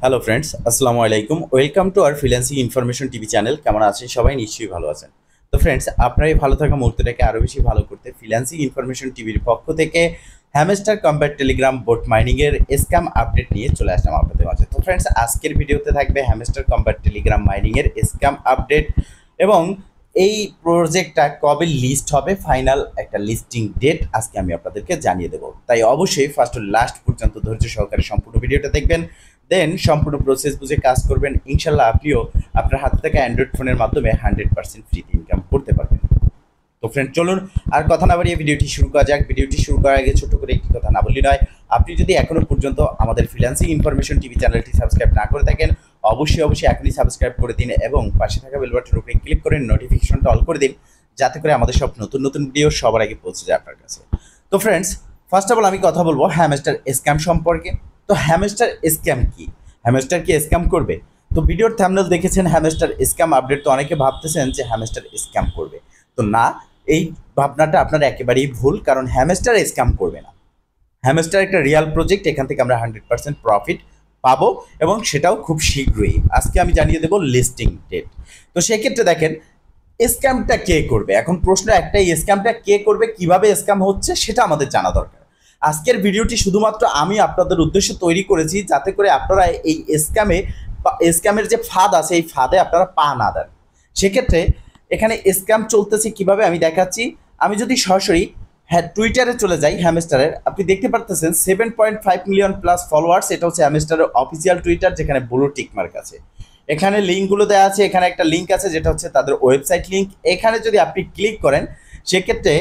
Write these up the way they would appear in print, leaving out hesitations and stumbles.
Hello friends, আসসালামু আলাইকুম। Welcome to our freelancing information TV channel. কেমন আছেন সবাই? নিশ্চয়ই ভালো আছেন। তো ফ্রেন্ডস, আপনার এই ভালো থাকা মুহূর্তটাকে আরও বেশি ভালো করতে ফ্রিল্যান্সিং ইনফরমেশন টিভির পক্ষ থেকে হ্যামস্টার কম্ব্যাট টেলিগ্রাম বোট মাইনিংয়ের স্ক্যাম আপডেট নিয়ে চলে আসলাম আপনাদের মাঝে। তো ফ্রেন্ডস, আজকের ভিডিওতে থাকবে হ্যামস্টার কম্ব্যাট টেলিগ্রাম মাইনিংয়ের স্ক্যাম আপডেট এবং এই প্রজেক্টটা কবে লিস্ট হবে, ফাইনাল একটা লিস্টিং ডেট আজকে আমি আপনাদেরকে জানিয়ে দেবো। তাই অবশ্যই ফার্স্ট টু লাস্ট পর্যন্ত ধৈর্য সহকারে সম্পূর্ণ ভিডিওটা দেখবেন, দেন সম্পূর্ণ প্রসেস বুঝে কাজ করবেন। ইনশাল্লাহ আপনিও আপনার হাত থেকে অ্যান্ড্রয়েড ফোনের মাধ্যমে 100% ফ্রিতে ইনকাম করতে পারবেন। তো ফ্রেন্ড, চলুন আর কথা না বাড়িয়ে ভিডিওটি শুরু করা যাক। ভিডিওটি শুরু করার আগে ছোট করে একটি কথা না বললি নয়, আপনি যদি এখনো পর্যন্ত আমাদের ফ্রিল্যান্সিং ইনফরমেশন টিভি চ্যানেলটি সাবস্ক্রাইব না করে থাকেন, অবশ্যই এখনই সাবস্ক্রাইব করে দিন এবং পাশে থাকা বেল বাটনের উপরে ক্লিক করে নোটিফিকেশনটা অল করে দিন, যাতে করে আমাদের সব নতুন নতুন ভিডিও সবার আগে পৌঁছে যায় আপনার কাছে। তো ফ্রেন্ডস, ফার্স্ট অফ অল আমি কথা বলবো হ্যামস্টার স্ক্যাম সম্পর্কে। তো হ্যামস্টার স্ক্যাম কি? হ্যামস্টার কি স্ক্যাম করবে? তো ভিডিওর থাম্বনেল দেখেছেন হ্যামস্টার স্ক্যাম আপডেট, তো অনেকে ভাবতেছেন যে হ্যামস্টার স্ক্যাম করবে। তো না, এই ভাবনাটা আপনার একেবারেই ভুল, কারণ হ্যামস্টার স্ক্যাম করবে না। হ্যামস্টার একটা রিয়াল প্রজেক্ট, এখান থেকে আমরা 100% প্রফিট পাবো এবং সেটাও খুব শীঘ্রই। আজকে আমি জানিয়ে দেবো লিস্টিং ডেট। তো সেক্ষেত্রে দেখেন, স্ক্যামটা কে করবে? এখন প্রশ্ন একটাই, স্ক্যামটা কে করবে, কিভাবে স্ক্যাম হচ্ছে সেটা আমাদের জানা দরকার। আজকের ভিডিওটি শুধুমাত্র আমি আপনাদের উদ্দেশ্যে তৈরি করেছি, যাতে করে আপনারা এই স্ক্যামের যে ফাঁদ আছে এই ফাঁদে আপনারা পা না দেন। সেক্ষেত্রে এখানে স্ক্যাম চলতেছে কিভাবে আমি দেখাচ্ছি। আমি যদি সরাসরি টুইটারে চলে যাই হ্যামস্টারের, আপনি দেখতে পারতেছেন 7.5 মিলিয়ন প্লাস ফলোয়ার্স। এটা হচ্ছে হ্যামস্টারের অফিসিয়াল টুইটার, যেখানে ব্লু টিক মার্ক আছে। এখানে লিঙ্কগুলো দেওয়া আছে, এখানে একটা লিঙ্ক আছে যেটা হচ্ছে তাদের ওয়েবসাইট লিঙ্ক। এখানে যদি আপনি ক্লিক করেন, সেক্ষেত্রে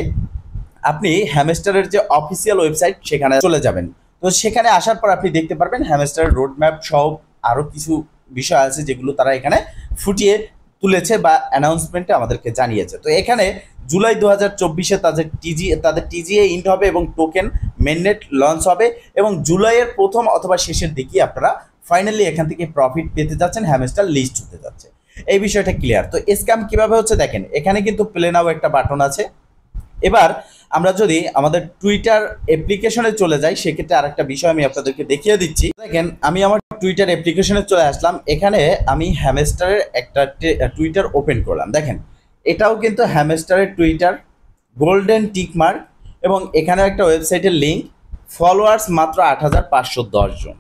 আপনি হ্যামস্টারের যে অফিসিয়াল ওয়েবসাইট সেখানে চলে যাবেন। তো সেখানে আসার পর আপনি দেখতে পারবেন হ্যামস্টারের রোড ম্যাপ সহ আরও কিছু বিষয় আছে যেগুলো তারা এখানে ফুটিয়ে তুলেছে বা অ্যানাউন্সমেন্টে আমাদেরকে জানিয়েছে। তো এখানে জুলাই 2024-এ তাদের টিজিএ ইন্ড হবে এবং টোকেন মেননেট লঞ্চ হবে এবং জুলাইয়ের প্রথম অথবা শেষের দিকে আপনারা ফাইনালি এখান থেকে প্রফিট পেতে যাচ্ছেন, হ্যামস্টার লিস্ট হতে যাচ্ছে। এই বিষয়টা ক্লিয়ার। তো স্ক্যাম কিভাবে হচ্ছে দেখেন, এখানে কিন্তু প্লে নাও একটা বাটন আছে। এবার আমরা যদি আমাদের টুইটার অ্যাপ্লিকেশনে চলে যাই, সেক্ষেত্রে আরেকটা বিষয় আমি আপনাদেরকে দেখিয়ে দিচ্ছি। দেখেন, আমি আমার টুইটার অ্যাপ্লিকেশনে চলে আসলাম। এখানে আমি হ্যামস্টারের একটা টুইটার ওপেন করলাম। দেখেন, এটাও কিন্তু হ্যামস্টারের টুইটার, গোল্ডেন টিক মার্ক এবং এখানে একটা ওয়েবসাইটের লিঙ্ক, ফলোয়ার্স মাত্র 8,510 জন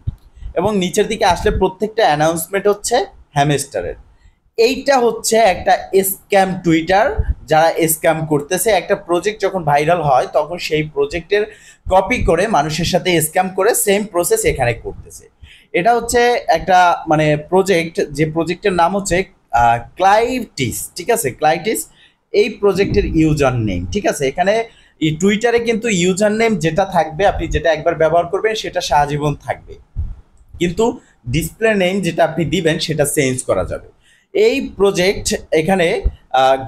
এবং নিচের দিকে আসলে প্রত্যেকটা অ্যানাউন্সমেন্ট হচ্ছে হ্যামস্টারের। এইটা হচ্ছে একটা স্ক্যাম টুইটার, যারা স্ক্যাম করতেছে। একটা প্রজেক্ট যখন ভাইরাল হয় তখন সেই প্রজেক্টের কপি করে মানুষের সাথে স্ক্যাম করে সেম প্রসেস এখানে করতেছে। এটা হচ্ছে একটা মানে প্রজেক্ট, যে প্রজেক্টের নাম হচ্ছে ক্লাইটিস, ঠিক আছে? ক্লাইটিস এই প্রজেক্টের ইউজার নেম, ঠিক আছে? এখানে এই টুইটারে কিন্তু ইউজার নেম যেটা থাকবে, আপনি যেটা একবার ব্যবহার করবেন সেটা সারাজীবন থাকবে, কিন্তু ডিসপ্লে নেম যেটা আপনি দিবেন সেটা চেঞ্জ করা যাবে। এই প্রজেক্ট এখানে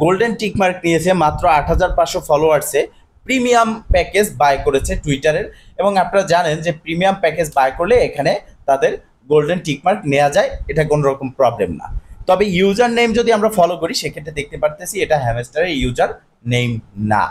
গোল্ডেন টিকমার্ক নিয়েছে মাত্র 8,500 ফলোয়ার্সে। প্রিমিয়াম প্যাকেজ বাই করেছে টুইটারের এবং আপনারা জানেন যে প্রিমিয়াম প্যাকেজ বাই করলে এখানে তাদের গোল্ডেন টিকমার্ক নেওয়া যায়, এটা কোনো রকম প্রবলেম না। তবে ইউজার নেম যদি আমরা ফলো করি, সেক্ষেত্রে দেখতে পারতেছি এটা হ্যামস্টারের ইউজার নেম না,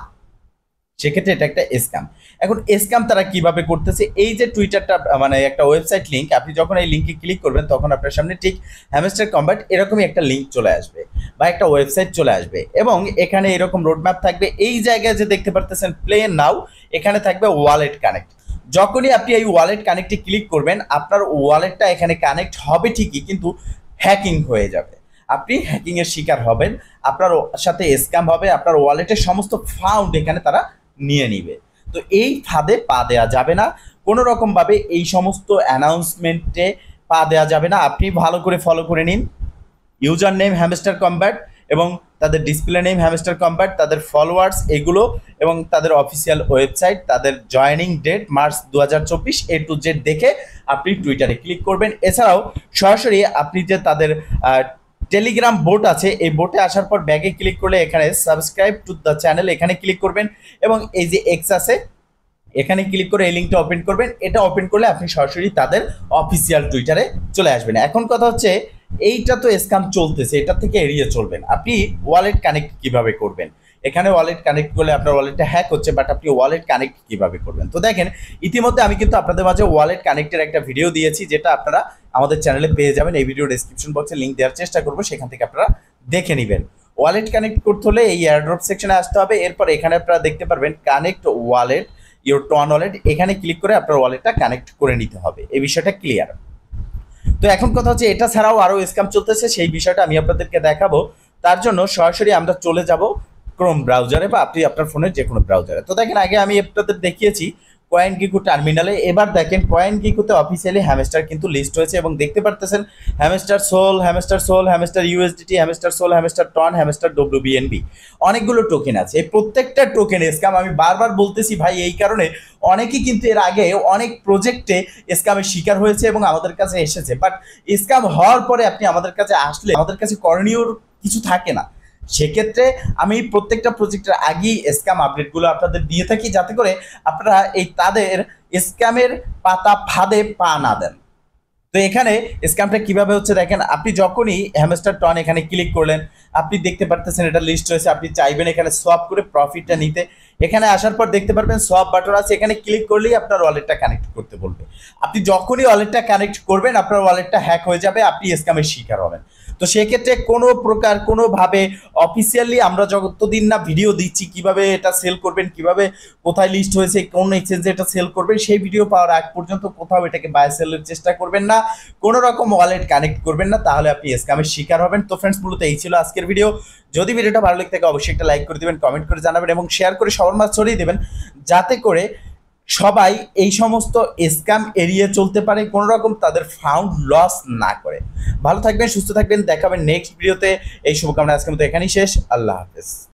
সেক্ষেত্রে এটা একটা স্ক্যাম। এখন স্ক্যাম তারা কিভাবে করতেছে, এই যে টুইটারটা মানে একটা ওয়েবসাইট লিঙ্ক, আপনি যখন এই লিঙ্কে ক্লিক করবেন তখন আপনার সামনে ঠিক হ্যামস্টার কম্ব্যাট এরকমই একটা লিঙ্ক চলে আসবে বা একটা ওয়েবসাইট চলে আসবে এবং এখানে এরকম রোডম্যাপ থাকবে। এই জায়গায় যে দেখতে পারতেছেন প্লে নাও, এখানে থাকবে ওয়ালেট কানেক্ট। যখনই আপনি এই ওয়ালেট কানেক্টে ক্লিক করবেন, আপনার ওয়ালেটটা এখানে কানেক্ট হবে ঠিকই, কিন্তু হ্যাকিং হয়ে যাবে। আপনি হ্যাকিংয়ের শিকার হবেন, আপনার সাথে স্ক্যাম হবে, আপনার ওয়ালেটের সমস্ত ফান্ড এখানে তারা নিয়ে নিবে। তো এই ফাঁদে পা দেওয়া যাবে না, কোনো রকমভাবে এই সমস্ত অ্যানাউন্সমেন্টে পা দেওয়া যাবে না। আপনি ভালো করে ফলো করে নিন, ইউজার নেম হ্যামস্টার কম্ব্যাট এবং তাদের ডিসপ্লে নেম হ্যামস্টার কম্ব্যাট, তাদের ফলোয়ার্স এগুলো এবং তাদের অফিসিয়াল ওয়েবসাইট, তাদের joining date March 2024 A to Z দেখে আপনি টুইটারে ক্লিক করবেন। এছাড়াও সরাসরি আপনি যে তাদের টেলিগ্রাম বোট আছে, এই বোটে আসার পর ব্যাগে ক্লিক করলে এখানে সাবস্ক্রাইব টু দ্য চ্যানেল এখানে ক্লিক করবেন এবং এই যে এক্স আছে এখানে ক্লিক করে এই লিঙ্কটা ওপেন করবেন। এটা ওপেন করলে আপনি সরাসরি তাদের অফিসিয়াল টুইটারে চলে আসবেন। এখন কথা হচ্ছে, এইটা তো স্ক্যাম চলতেছে, এটা থেকে এড়িয়ে চলবেন। আপনি ওয়ালেট কানেক্ট কিভাবে করবেন, এখানে ওয়ালেট কানেক্ট করলে আপনার ওয়ালেটটা হ্যাক হচ্ছে, বাট আপনি ওয়ালেট কানেক্ট কিভাবে করবেন। তো দেখেন ইতিমধ্যে আমি কিন্তু আপনাদের মাঝে ওয়ালেট কানেক্টের একটা ভিডিও দিয়েছি, যেটা আপনারা আমাদের চ্যানেলে পেয়ে যাবেন। এই ভিডিও ডেসক্রিপশন বক্সে লিঙ্ক দেওয়ার চেষ্টা করবো, সেখান থেকে আপনারা দেখে নেবেন। ওয়ালেট কানেক্ট করতে হলে এই এয়ারড্রপ সেকশনে আসতে হবে, এরপর এখানে আপনারা দেখতে পারবেন connect wallet your TON wallet, এখানে ক্লিক করে আপনার ওয়ালেটটা কানেক্ট করে নিতে হবে। এই বিষয়টা ক্লিয়ার। তো এখন কথা হচ্ছে এটা ছাড়াও আরো স্ক্যাম চলতেছে, সেই বিষয়টা আমি আপনাদেরকে দেখাবো। তার জন্য সরাসরি আমরা চলে যাব ক্রোম ব্রাউজারে বা আপনি আপনার ফোনের যে কোনো ব্রাউজারে। তো দেখেন আগে আমি আপনাদের দেখিয়েছি কয়েন গিকু টার্মিনালে, এবার দেখেন কয়েন গিকুতে অফিসিয়ালি হ্যামস্টার কিন্তু লিস্ট হয়েছে এবং দেখতে পারতেছেন hamster SOL, hamster SOL, hamster USDT, hamster SOL, hamster TON, hamster WBNB, অনেকগুলো টোকেন আছে। এই প্রত্যেকটা টোকেন স্ক্যাম। আমি বারবার বলতেছি ভাই, এই কারণে অনেকেই কিন্তু এর আগে অনেক প্রজেক্টে স্ক্যামের শিকার হয়েছে এবং আমাদের কাছে এসেছে, বাট স্ক্যাম হওয়ার পরে আপনি আমাদের কাছে আসলে আমাদের কাছে করণীয় কিছু থাকে না। সেক্ষেত্রে আমি প্রত্যেকটা প্রজেক্টের আগেই স্ক্যাম আপডেটগুলো আপনাদের দিয়ে থাকি, যাতে করে আপনারা এই তাদের স্ক্যামের পাতা ফাঁদে পা না দেন। তো এখানে স্ক্যামটা কিভাবে হচ্ছে দেখেন, আপনি যখনই হ্যামস্টার টন এখানে ক্লিক করলেন, আপনি দেখতে পারতেছেন এটা লিস্ট হয়েছে। আপনি চাইবেন এখানে সোয়াপ করে প্রফিটটা নিতে, এখানে আসার পর দেখতে পারবেন সোয়াপ বাটন আছে, এখানে ক্লিক করলেই আপনার ওয়ালেটটা কানেক্ট করতে বলবে। আপনি যখনই ওয়ালেটটা কানেক্ট করবেন আপনার ওয়ালেটটা হ্যাক হয়ে যাবে, আপনি স্ক্যামের শিকার হবেন। তো সেক্ষেত্রে কোনো প্রকার কোনোভাবে অফিসিয়ালি আমরা যতদিন না ভিডিও দিচ্ছি কিভাবে এটা সেল করবেন, কিভাবে কোথায় লিস্ট হয়েছে, কোন এক্সচেঞ্জে এটা সেল করবেন, সেই ভিডিও পাওয়ার আগ পর্যন্ত কোথাও এটাকে বাই সেলের চেষ্টা করবেন না, কোনো রকম ওয়ালেট কানেক্ট করবেন না, তাহলে আপনি স্ক্যামের শিকার হবেন। তো ফ্রেন্ডস, মূলত এই ছিল আজকের ভিডিও। যদি ভিডিওটা ভালো লেগে থাকে অবশ্যই একটা লাইক করে দিবেন, কমেন্ট করে জানাবেন এবং শেয়ার করে সবার মাঝে ছড়িয়ে দেবেন, যাতে করে সবাই এই সমস্ত স্ক্যাম এড়িয়ে চলতে পারে, কোনো রকম তাদের ফাউন্ড লস না করে। ভালো থাকবেন, সুস্থ থাকবেন, দেখাবেন নেক্সট ভিডিওতে। এই শুভকামনা আজকের মতো এখানেই শেষ। আল্লাহ হাফেজ।